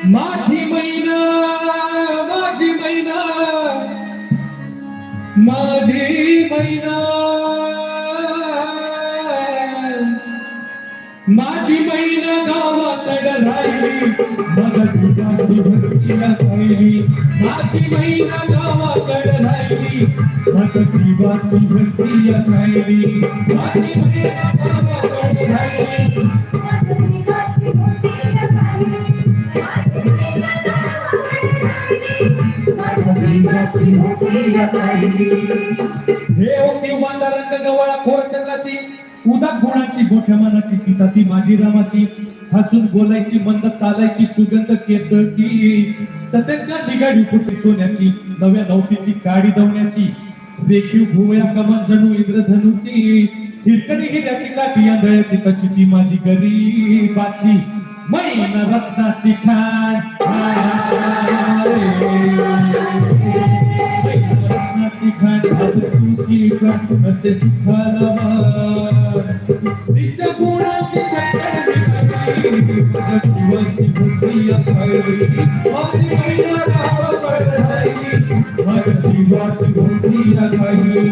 माझी मैना माझी मैना माझी मैना माझी मैना गावाकड राहिली मग तुझी भक्तीला राहिली माझी मैना गावाकड राहिली मग जीवाची भक्तीला राहिली माझी मैना गावाकड राहिली हे ओटी वांदारंग गवळा खोरचंद्राची उदात गुणाची मोठ्या मनाची सीता ती माझी रामाची हसून बोलायची मंद चालायची सुगंध केतकी सत्याच्या निगाडी फुटी सोन्याची नव्या नवतीची काडी दवण्याची रेखीव भुवया कमान जणू इंद्रधनुची हिरकणी हिऱ्याची काठी आंधळ्याची तशी ती माझी गरीबाची मैना रत्नाची खान रत्नाची खान तुझी असे सुखाला तिच्या गुणाची जीवाची भक्ती असायली माझी मैना गावाकड राहिली माझ्या जीवाची भक्ती असायली